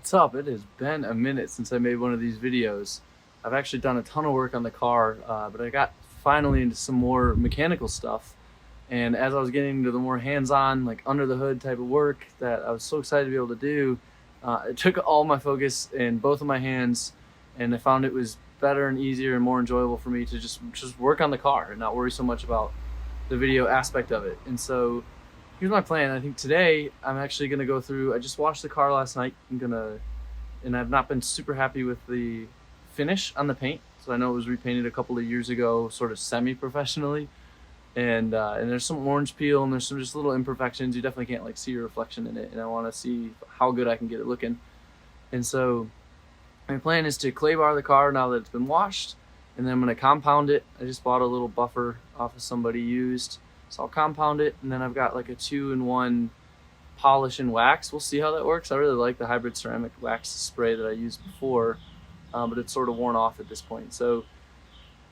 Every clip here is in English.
What's up? It has been a minute since I made one of these videos. I've actually done a ton of work on the car, but I got finally into some more mechanical stuff. And as I was getting into the more hands-on, like under the hood type of work that I was so excited to be able to do, it took all my focus in both of my hands, and I found it was better and easier and more enjoyable for me to just work on the car and not worry so much about the video aspect of it. And so here's my plan. I think today I'm actually gonna go through. I just washed the car last night. And I've not been super happy with the finish on the paint. So I know it was repainted a couple of years ago, sort of semi-professionally, and there's some orange peel and there's some just little imperfections. You definitely can't like see your reflection in it, and I want to see how good I can get it looking. And so my plan is to clay bar the car now that it's been washed, and then I'm gonna compound it. I just bought a little buffer off of somebody used. So I'll compound it, and then I've got like a 2-in-1 polish and wax. We'll see how that works. I really like the hybrid ceramic wax spray that I used before, but it's sort of worn off at this point. So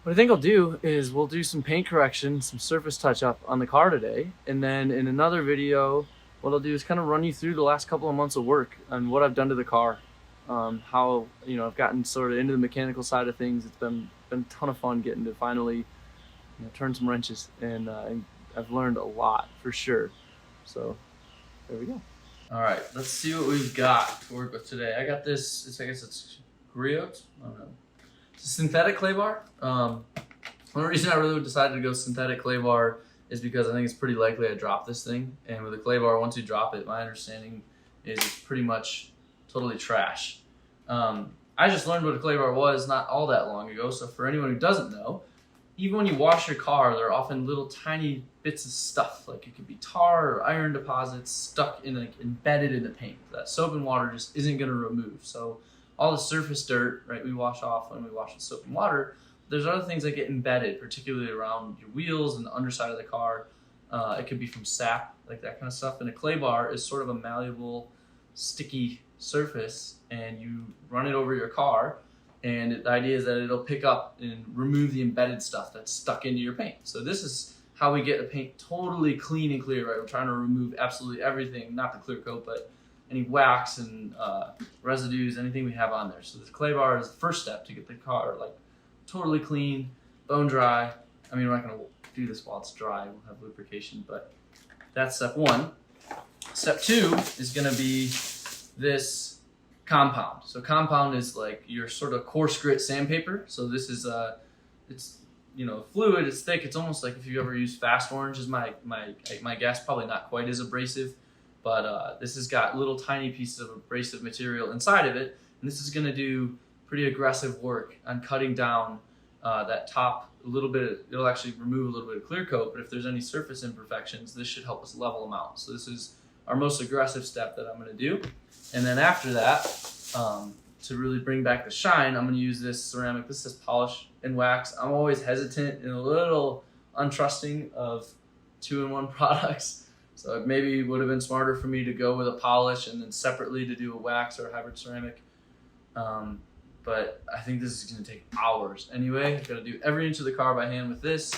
what I think I'll do is we'll do some paint correction, some surface touch up on the car today, and then in another video, what I'll do is kind of run you through the last couple of months of work and what I've done to the car. How I've gotten sort of into the mechanical side of things. It's been a ton of fun getting to finally turn some wrenches, and I've learned a lot for sure. So there we go. All right, let's see what we've got to work with today. I got this. I guess it's Griest. I don't know. It's a synthetic clay bar. One reason I really decided to go synthetic clay bar is because I think it's pretty likely I drop this thing. And with a clay bar, once you drop it, my understanding is it's pretty much totally trash. I just learned what a clay bar was not all that long ago. So for anyone who doesn't know, even when you wash your car, there are often little tiny bits of stuff, like it could be tar or iron deposits stuck in, like embedded in the paint that soap and water just isn't going to remove. So all the surface dirt, right, we wash off when we wash with soap and water. There's other things that get embedded, particularly around your wheels and the underside of the car. It could be from sap, like that kind of stuff. And a clay bar is sort of a malleable, sticky surface, and you run it over your car. And the idea is that it'll pick up and remove the embedded stuff that's stuck into your paint. So this is how we get the paint totally clean and clear, right? We're trying to remove absolutely everything, not the clear coat, but any wax and residues, anything we have on there. So this clay bar is the first step to get the car like totally clean, bone dry. I mean, we're not gonna do this while it's dry, we'll have lubrication, but that's step one. Step two is gonna be this compound. So compound is like your sort of coarse grit sandpaper. So this is it's fluid, it's thick. It's almost like if you ever use Fast Orange is my guess, probably not quite as abrasive, but this has got little tiny pieces of abrasive material inside of it, and this is going to do pretty aggressive work on cutting down that top a little bit. It'll actually remove a little bit of clear coat, but if there's any surface imperfections, this should help us level them out. So this is our most aggressive step that I'm going to do. And then after that, to really bring back the shine, I'm going to use this ceramic. This is polish and wax. I'm always hesitant and a little untrusting of 2-in-1 products. So it maybe would have been smarter for me to go with a polish and then separately to do a wax or a hybrid ceramic. But I think this is going to take hours. Anyway, I've got to do every inch of the car by hand with this,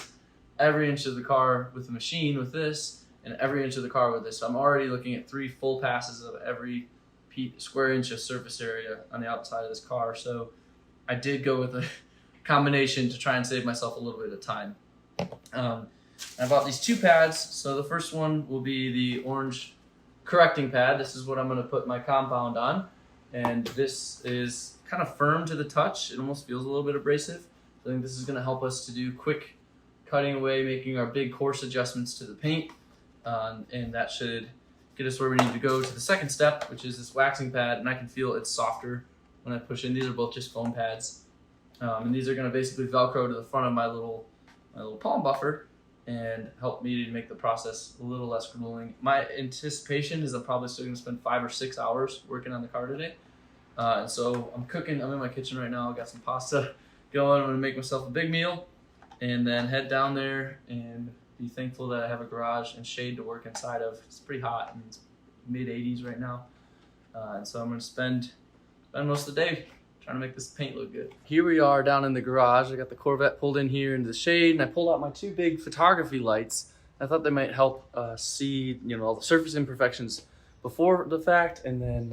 every inch of the car with the machine with this, and every inch of the car with this. So I'm already looking at 3 full passes of every square inch of surface area on the outside of this car. So I did go with a combination to try and save myself a little bit of time. I bought these 2 pads. So the first one will be the orange correcting pad. This is what I'm going to put my compound on. And this is kind of firm to the touch. It almost feels a little bit abrasive. So I think this is going to help us to do quick cutting away, making our big coarse adjustments to the paint. And that should get us where we need to go to the second step, which is this waxing pad. And I can feel it's softer when I push in. These are both just foam pads. And these are going to basically Velcro to the front of my little palm buffer and help me to make the process a little less grueling. My anticipation is I'm probably still going to spend 5 or 6 hours working on the car today. And so I'm cooking. I'm in my kitchen right now. I got some pasta going. I'm going to make myself a big meal and then head down there and be thankful that I have a garage and shade to work inside of. It's pretty hot. I mean, it's mid-80s right now. And so I'm going to spend most of the day trying to make this paint look good. Here we are down in the garage. I got the Corvette pulled in here into the shade, and I pulled out my 2 big photography lights. I thought they might help see all the surface imperfections before the fact, and then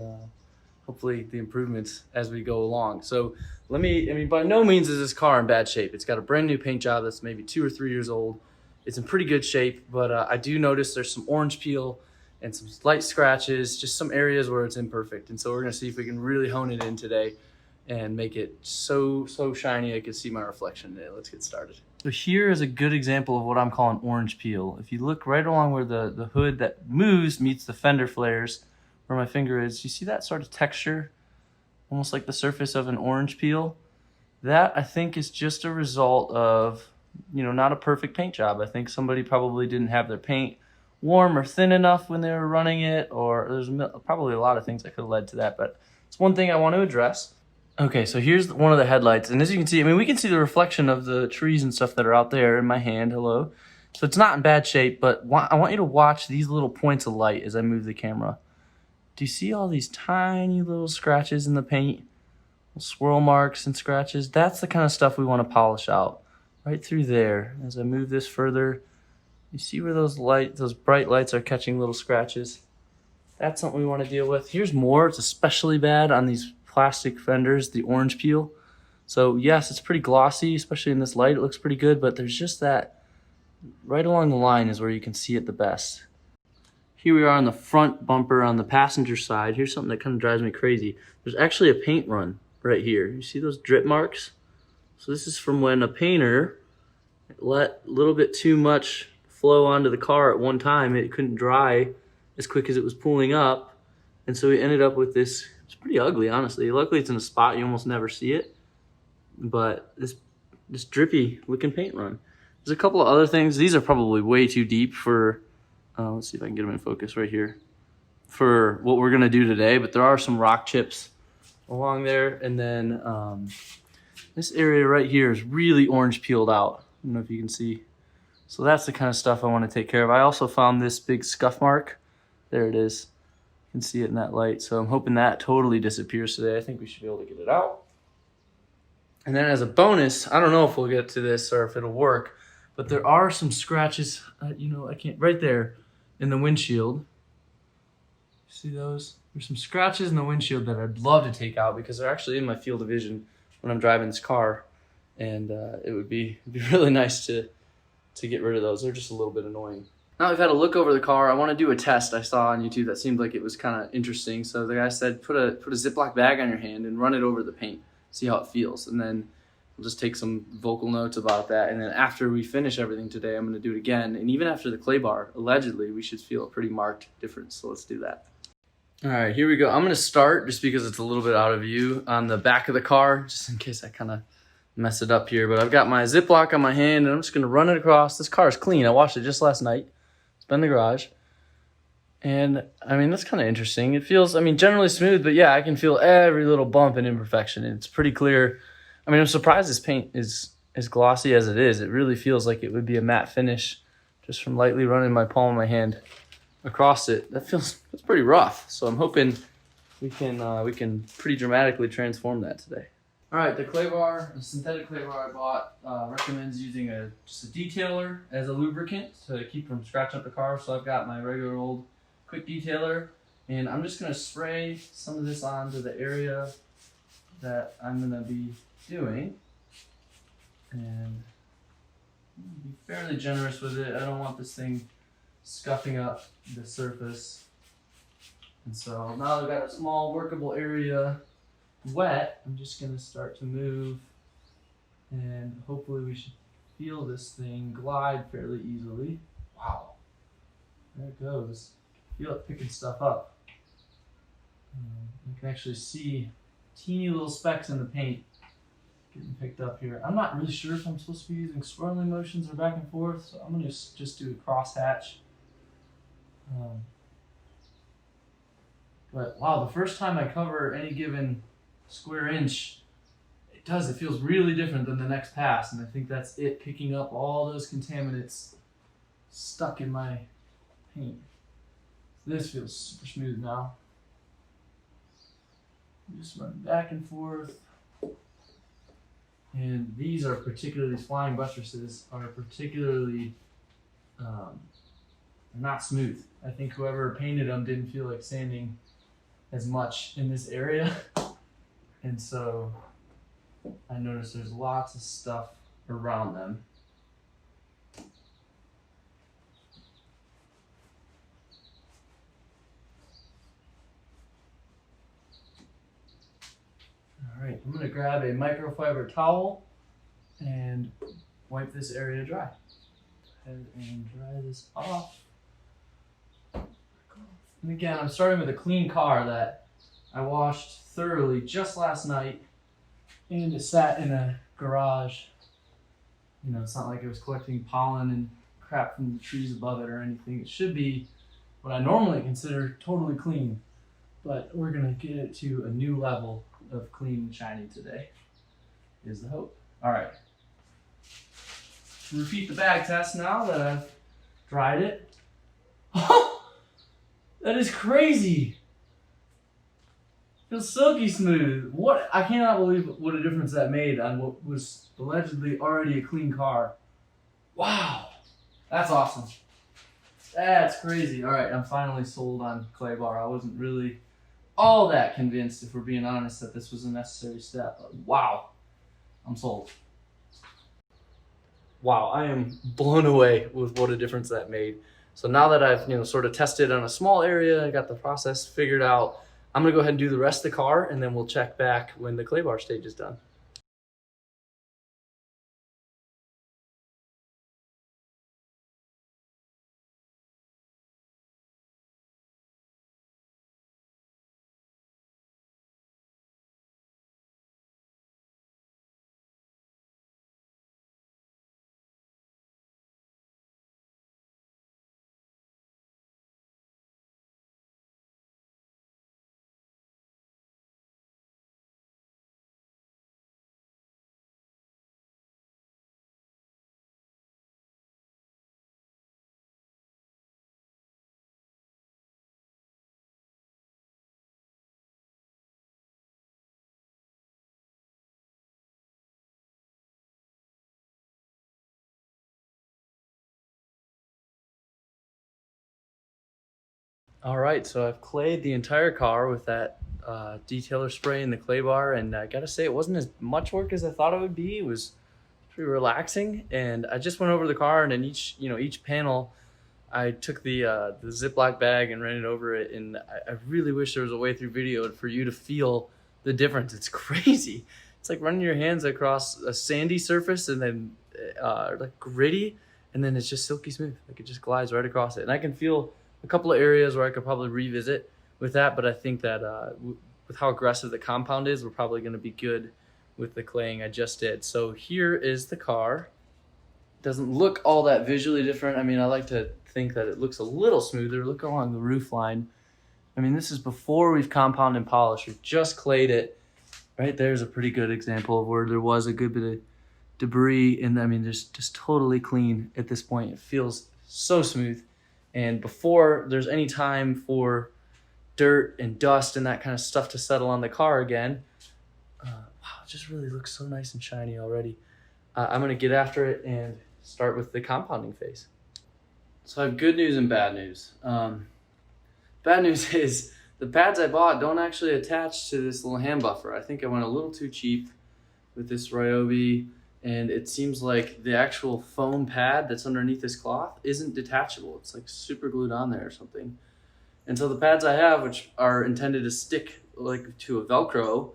hopefully the improvements as we go along. So by no means is this car in bad shape. It's got a brand new paint job that's maybe 2 or 3 years old. It's in pretty good shape, but I do notice there's some orange peel and some light scratches, just some areas where it's imperfect. And so we're gonna see if we can really hone it in today and make it so shiny I can see my reflection in it. Let's get started. So here is a good example of what I'm calling orange peel. If you look right along where the hood that moves meets the fender flares, where my finger is, you see that sort of texture? Almost like the surface of an orange peel. That, I think, is just a result of, not a perfect paint job. I think somebody probably didn't have their paint warm or thin enough when they were running it, or there's probably a lot of things that could have led to that, but it's one thing I want to address. Okay, so here's one of the headlights, and as you can see, we can see the reflection of the trees and stuff that are out there in my hand, hello. So it's not in bad shape, but I want you to watch these little points of light as I move the camera. Do you see all these tiny little scratches in the paint? Little swirl marks and scratches? That's the kind of stuff we want to polish out. Right through there. As I move this further, you see where those bright lights are catching little scratches? That's something we want to deal with. Here's more. It's especially bad on these plastic fenders, the orange peel. So yes, it's pretty glossy, especially in this light. It looks pretty good, but there's just that right along the line is where you can see it the best. Here we are on the front bumper on the passenger side. Here's something that kind of drives me crazy. There's actually a paint run right here. You see those drip marks? So this is from when a painter let a little bit too much flow onto the car at one time. It couldn't dry as quick as it was pooling up. And so we ended up with this. It's pretty ugly, honestly. Luckily it's in a spot you almost never see it. But this drippy looking paint run. There's a couple of other things. These are probably way too deep for, let's see if I can get them in focus right here, for what we're gonna do today, but there are some rock chips along there. And then this area right here is really orange peeled out. I don't know if you can see. So that's the kind of stuff I want to take care of. I also found this big scuff mark. There it is. You can see it in that light. So I'm hoping that totally disappears today. I think we should be able to get it out. And then as a bonus, I don't know if we'll get to this or if it'll work, but there are some scratches, I can't, right there in the windshield. See those? There's some scratches in the windshield that I'd love to take out because they're actually in my field of vision when I'm driving this car. And it would be really nice to get rid of those. They're just a little bit annoying. Now I've had a look over the car. I want to do a test I saw on YouTube that seemed like it was kind of interesting. So the guy said, put a Ziploc bag on your hand and run it over the paint. See how it feels. And then we'll just take some vocal notes about that. And then after we finish everything today, I'm going to do it again. And even after the clay bar, allegedly, we should feel a pretty marked difference. So let's do that. All right, here we go. I'm going to start, just because it's a little bit out of view, on the back of the car, just in case I kind of mess it up here. But I've got my Ziploc on my hand, and I'm just going to run it across. This car is clean. I washed it just last night. It's been in the garage. And, that's kind of interesting. It feels, generally smooth, but yeah, I can feel every little bump and imperfection. It's pretty clear. I'm surprised this paint is as glossy as it is. It really feels like it would be a matte finish just from lightly running my palm of my hand across it. That's pretty rough. So I'm hoping we can pretty dramatically transform that today. All right, the clay bar, the synthetic clay bar I bought, recommends using just a detailer as a lubricant to keep from scratching up the car. So I've got my regular old quick detailer, and I'm just gonna spray some of this onto the area that I'm gonna be doing, and be fairly generous with it. I don't want this thing scuffing up the surface. And so now I've got a small workable area wet, I'm just gonna start to move, and hopefully we should feel this thing glide fairly easily. Wow, there it goes. Feel it picking stuff up. You can actually see teeny little specks in the paint getting picked up here. I'm not really sure if I'm supposed to be using swirling motions or back and forth, so I'm gonna just do a crosshatch. But wow, the first time I cover any given square inch, it feels really different than the next pass, and I think that's it picking up all those contaminants stuck in my paint. This feels super smooth now. Just run back and forth. And these flying buttresses are particularly not smooth. I think whoever painted them didn't feel like sanding as much in this area. And so I noticed there's lots of stuff around them. All right, I'm gonna grab a microfiber towel and wipe this area dry. Go ahead and dry this off. And again, I'm starting with a clean car that I washed thoroughly just last night, and it sat in a garage. You know, it's not like it was collecting pollen and crap from the trees above it or anything. It should be what I normally consider totally clean, but we're gonna get it to a new level of clean and shiny today, is the hope. All right. Repeat the bag test now that I've dried it. That is crazy. Feels silky smooth. What? I cannot believe what a difference that made on what was allegedly already a clean car. Wow. That's awesome. That's crazy. All right, I'm finally sold on clay bar. I wasn't really all that convinced, if we're being honest, that this was a necessary step. But wow, I'm sold. Wow, I am blown away with what a difference that made. So now that I've sort of tested on a small area, I got the process figured out, I'm gonna go ahead and do the rest of the car, and then we'll check back when the clay bar stage is done. All right, so I've clayed the entire car with that detailer spray and the clay bar, and I gotta say it wasn't as much work as I thought it would be. It was pretty relaxing, and I just went over the car, and in each panel, I took the Ziploc bag and ran it over it, and I really wish there was a way through video for you to feel the difference. It's crazy. It's like running your hands across a sandy surface and then like gritty, and then it's just silky smooth. Like it just glides right across it, and I can feel a couple of areas where I could probably revisit with that, but I think that with how aggressive the compound is, we're probably going to be good with the claying I just did. So here is the car. Doesn't look all that visually different. I mean, I like to think that it looks a little smoother. Look along the roof line. I mean, this is before we've compounded and polished. We've just clayed it. Right there's a pretty good example of where there was a good bit of debris, and I mean, just totally clean at this point. It feels so smooth. And before there's any time for dirt and dust and that kind of stuff to settle on the car again, wow, it just really looks so nice and shiny already. I'm gonna get after it and start with the compounding phase. So I have good news and bad news. Bad news is the pads I bought don't actually attach to this little hand buffer. I think I went a little too cheap with this Ryobi, and it seems like the actual foam pad that's underneath this cloth isn't detachable. It's like super glued on there or something. And so the pads I have, which are intended to stick like to a Velcro,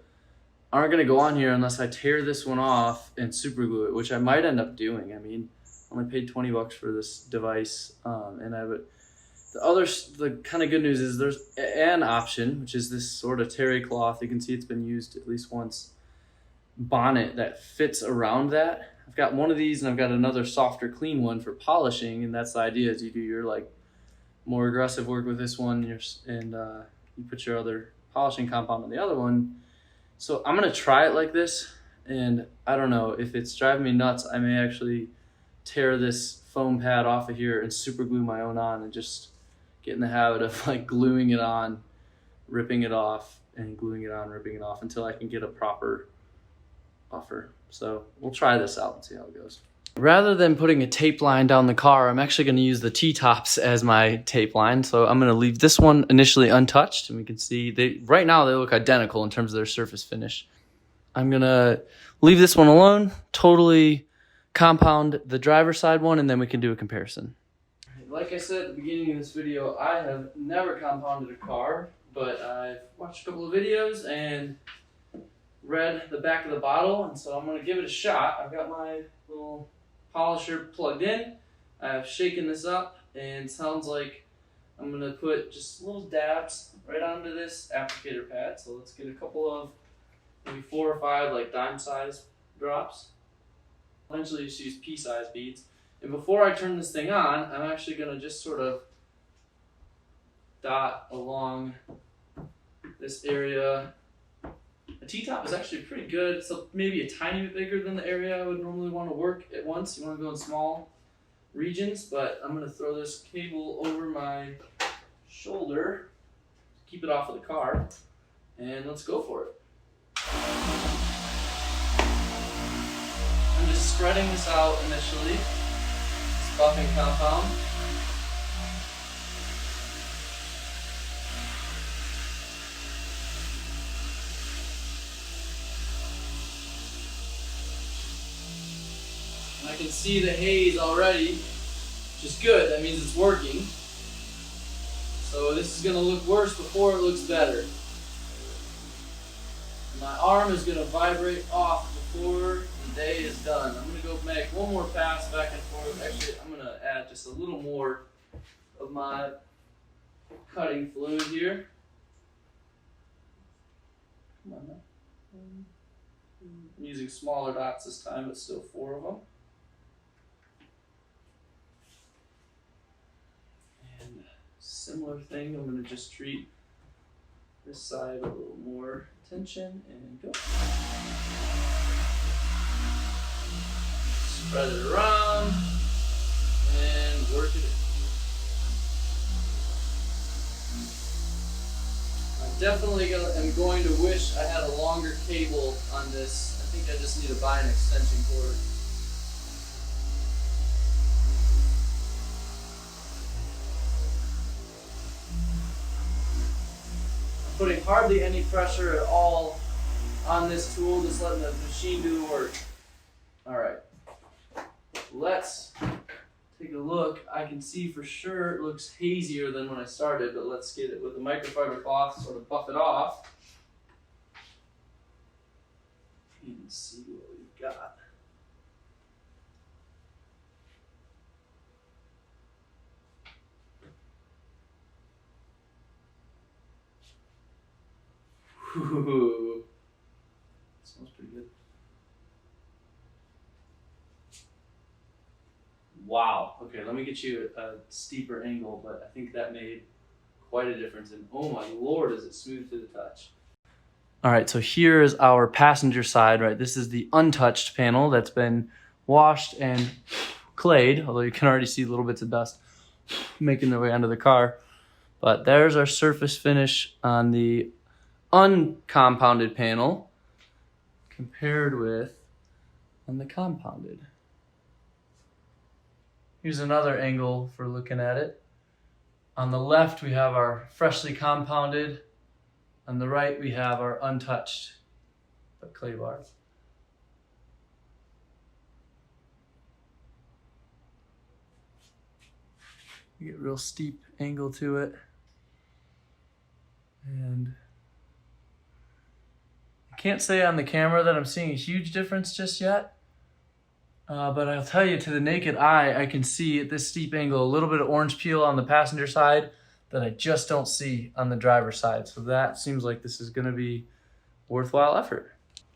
aren't gonna go on here unless I tear this one off and super glue it, which I might end up doing. I mean, I only paid 20 bucks for this device, and the kind of good news is there's an option, which is this sort of terry cloth. You can see it's been used at least once. Bonnet that fits around that. I've got one of these, and I've got another softer clean one for polishing, and that's the idea, is you do your like more aggressive work with this one, and you put your other polishing compound on the other one. So I'm gonna try it like this, and I don't know, if it's driving me nuts, I may actually tear this foam pad off of here and super glue my own on, and just get in the habit of like gluing it on, ripping it off, and gluing it on, ripping it off, until I can get a proper buffer. So we'll try this out and see how it goes. Rather than putting a tape line down the car, I'm actually going to use the T-tops as my tape line. So I'm going to leave this one initially untouched, and we can see right now they look identical in terms of their surface finish. I'm going to leave this one alone, totally compound the driver's side one, and then we can do a comparison. Like I said at the beginning of this video, I have never compounded a car, but I've watched a couple of videos and read the back of the bottle, and so I'm going to give it a shot. I've got my little polisher plugged in. I've shaken this up, and it sounds like I'm going to put just little dabs right onto this applicator pad. So let's get a couple of maybe 4 or 5 like dime size drops. Eventually just use pea-sized beads. And before I turn this thing on, I'm actually going to just sort of dot along this area. A T-top is actually pretty good. So maybe a tiny bit bigger than the area I would normally want to work at once. You want to go in small regions, but I'm going to throw this cable over my shoulder to keep it off of the car, and let's go for it. I'm just spreading this out initially, this buffing compound. I can see the haze already, which is good. That means it's working. So this is going to look worse before it looks better. My arm is going to vibrate off before the day is done. I'm going to go make one more pass back and forth. Actually, I'm going to add just a little more of my cutting fluid here. Come on now. I'm using smaller dots this time, but still 4 of them. And similar thing, I'm going to just treat this side with a little more attention and go. Spread it around and work it in. I'm definitely am going to wish I had a longer cable on this. I think I just need to buy an extension cord. Putting hardly any pressure at all on this tool, just letting the machine do the work. All right, let's take a look. I can see for sure it looks hazier than when I started, but let's get it with the microfiber cloth, sort of buff it off and see what we've got. Ooh, smells pretty good. Wow. Okay, let me get you a steeper angle, but I think that made quite a difference. And oh my Lord, is it smooth to the touch. All right, so here is our passenger side, right? This is the untouched panel that's been washed and clayed, although you can already see little bits of dust making their way onto the car. But there's our surface finish on the uncompounded panel compared with on the compounded. Here's another angle for looking at it. On the left we have our freshly compounded. On the right we have our untouched but clay bars. You get a real steep angle to it. And I can't say on the camera that I'm seeing a huge difference just yet, but I'll tell you, to the naked eye, I can see at this steep angle a little bit of orange peel on the passenger side that I just don't see on the driver's side. So that seems like this is going to be worthwhile effort.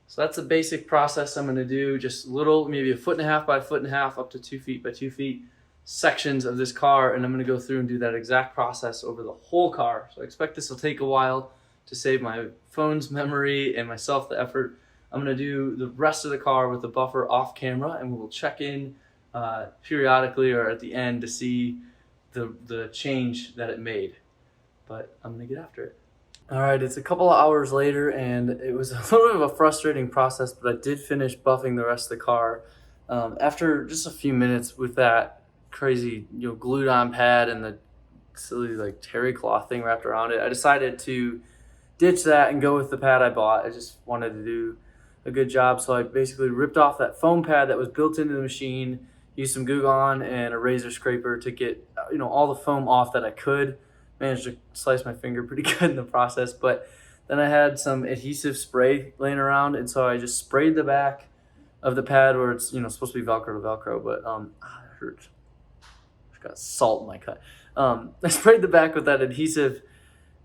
So that's a basic process I'm going to do, just little, maybe 1.5 by 1.5 up to 2 feet by 2 feet sections of this car, and I'm going to go through and do that exact process over the whole car. So I expect this will take a while to save my phone's memory and myself the effort. I'm going to do the rest of the car with the buffer off camera, and we'll check in periodically or at the end to see the change that it made. But I'm going to get after it. All right, it's a couple of hours later, and it was a little bit of a frustrating process, but I did finish buffing the rest of the car. After just a few minutes with that crazy, glued on pad and the silly like terry cloth thing wrapped around it, I decided to ditch that and go with the pad I bought. I just wanted to do a good job, so I basically ripped off that foam pad that was built into the machine, used some Goo Gone and a razor scraper to get all the foam off that I could. Managed to slice my finger pretty good in the process, but then I had some adhesive spray laying around, and so I just sprayed the back of the pad where it's supposed to be Velcro to Velcro, but it hurt. I've got salt in my cut. I sprayed the back with that adhesive,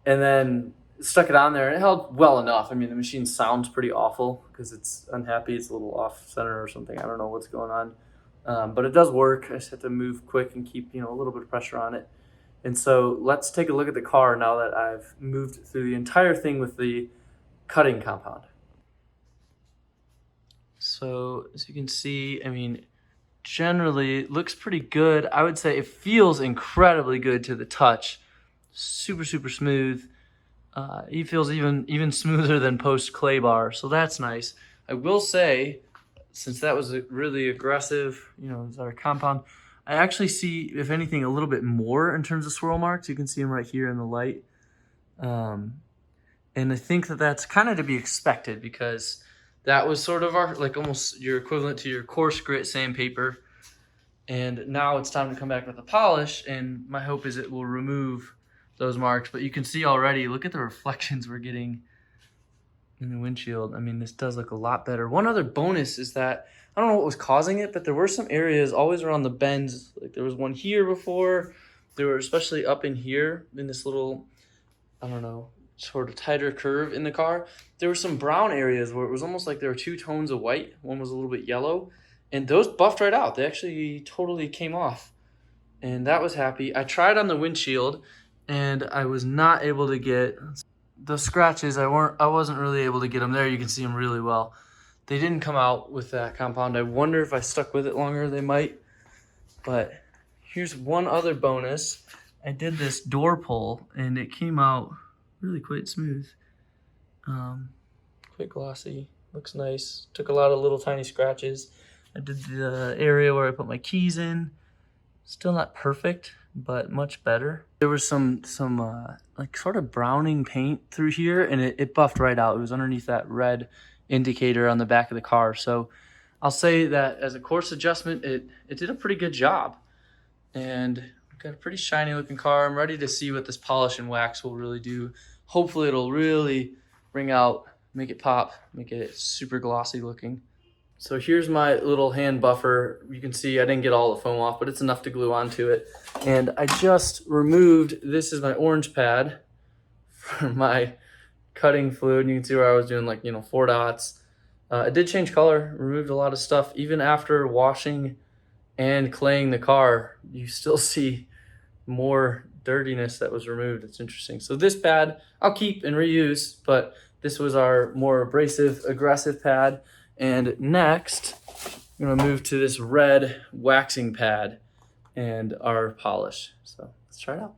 and then stuck it on there, and it held well enough. I mean, the machine sounds pretty awful because it's unhappy. It's a little off center or something. I don't know what's going on, but it does work. I just have to move quick and keep a little bit of pressure on it. And so let's take a look at the car now that I've moved through the entire thing with the cutting compound. So as you can see, I mean, generally it looks pretty good. I would say it feels incredibly good to the touch. Super, super smooth. It feels even smoother than post clay bar, so that's nice. I will say, since that was a really aggressive, our compound, I actually see, if anything, a little bit more in terms of swirl marks. You can see them right here in the light. And I think that that's kind of to be expected, because that was sort of our, like, almost your equivalent to your coarse grit sandpaper. And now it's time to come back with the polish, and my hope is it will remove those marks. But you can see already, look at the reflections we're getting in the windshield. I mean, this does look a lot better. One other bonus is that, I don't know what was causing it, but there were some areas always around the bends. Like there was one here before. There were especially up in here in this little, I don't know, sort of tighter curve in the car. There were some brown areas where it was almost like there were two tones of white. One was a little bit yellow, and those buffed right out. They actually totally came off, and that was happy. I tried on the windshield, and I was not able to get the scratches. I wasn't really able to get them there. You can see them really well. They didn't come out with that compound. I wonder if I stuck with it longer, they might. But here's one other bonus. I did this door pull, and it came out really quite smooth. Quite glossy. Looks nice. Took a lot of little tiny scratches. I did the area where I put my keys in. Still not perfect, but much better. There was some like sort of browning paint through here, and it buffed right out. It was underneath that red indicator on the back of the car. So I'll say that as a course adjustment, it did a pretty good job. And I've got a pretty shiny looking car. I'm ready to see what this polish and wax will really do. Hopefully it'll really bring out, make it pop, make it super glossy looking. So here's my little hand buffer. You can see I didn't get all the foam off, but it's enough to glue onto it. And I just removed, this is my orange pad for my cutting fluid. You can see where I was doing like 4 dots. It did change color, removed a lot of stuff. Even after washing and claying the car, you still see more dirtiness that was removed. It's interesting. So this pad I'll keep and reuse, but this was our more abrasive, aggressive pad. And next, I'm gonna move to this red waxing pad and our polish. So let's try it out.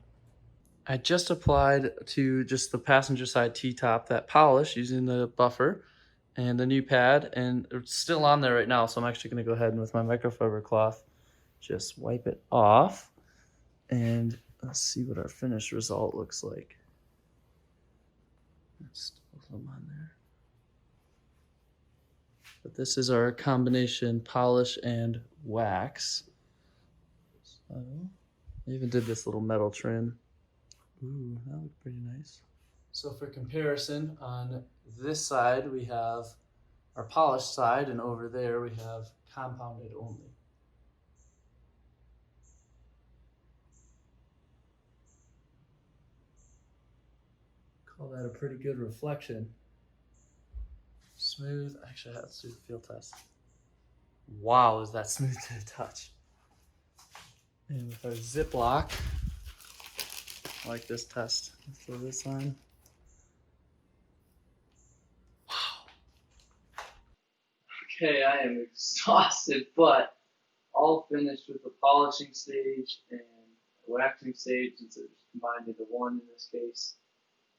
I just applied to just the passenger side T-top that polish using the buffer and the new pad, and it's still on there right now, so I'm actually going to go ahead and with my microfiber cloth just wipe it off, and let's see what our finished result looks like. There's still some on there. But this is our combination polish and wax. So I even did this little metal trim. Ooh, that looked pretty nice. So for comparison, on this side we have our polished side, and over there we have compounded only. Call that a pretty good reflection. Smooth. Actually, let's do the feel test. Wow, is that smooth to the touch. And with our Ziploc, like this test. Let's throw this on. Wow. Okay, I am exhausted, but all finished with the polishing stage and the waxing stage, since it was combined into one in this case.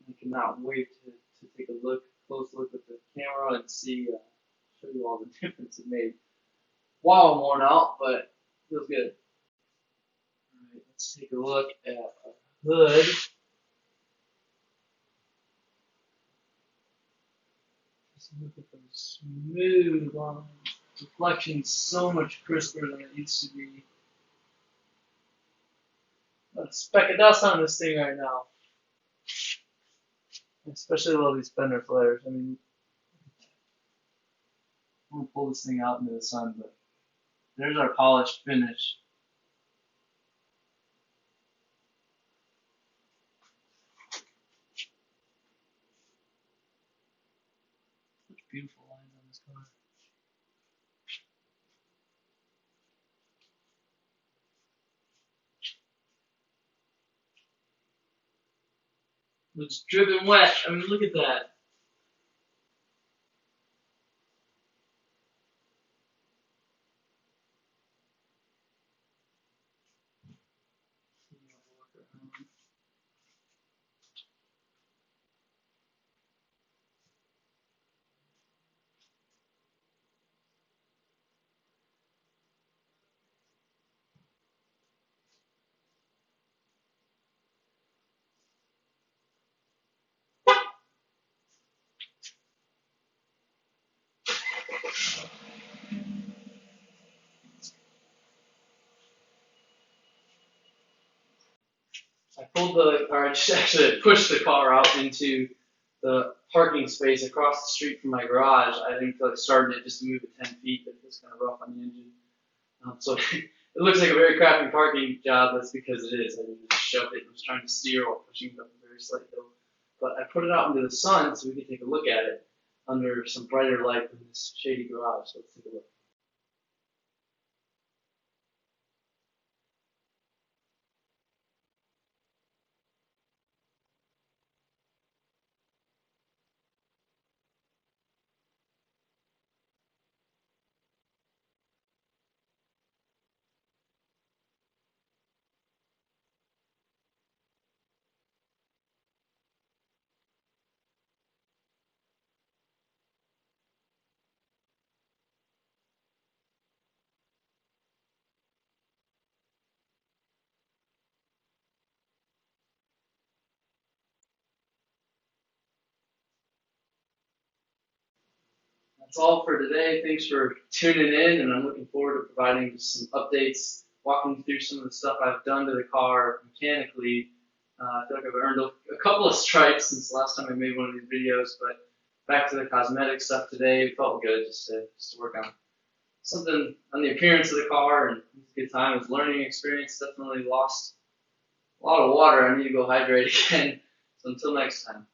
I cannot wait to take a close look at the camera and see, show you all the difference it made. while I'm worn out, but feels good. Alright, let's take a look at the hood. Just look at those smooth lines. Reflection's so much crisper than it used to be. Got a speck of dust on this thing right now. Especially with all these fender flares. I mean, I'm gonna pull this thing out into the sun, but there's our polished finish. Such beautiful lines on this car. Looks dripping wet. I mean, look at that. I just actually pushed the car out into the parking space across the street from my garage. I didn't feel like starting it just to move it 10 feet, but it was kind of rough on the engine. So it looks like a very crappy parking job. That's because it is. I mean, just shoved it and was trying to steer while pushing it up a very slight hill. But I put it out into the sun so we can take a look at it under some brighter light than this shady garage. So let's take a look. That's all for today. Thanks for tuning in, and I'm looking forward to providing some updates, walking through some of the stuff I've done to the car mechanically. I feel like I've earned a couple of stripes since the last time I made one of these videos, but back to the cosmetic stuff today. It felt good just to work on something on the appearance of the car, and it was a good time. It was a learning experience. Definitely lost a lot of water. I need to go hydrate again. So until next time.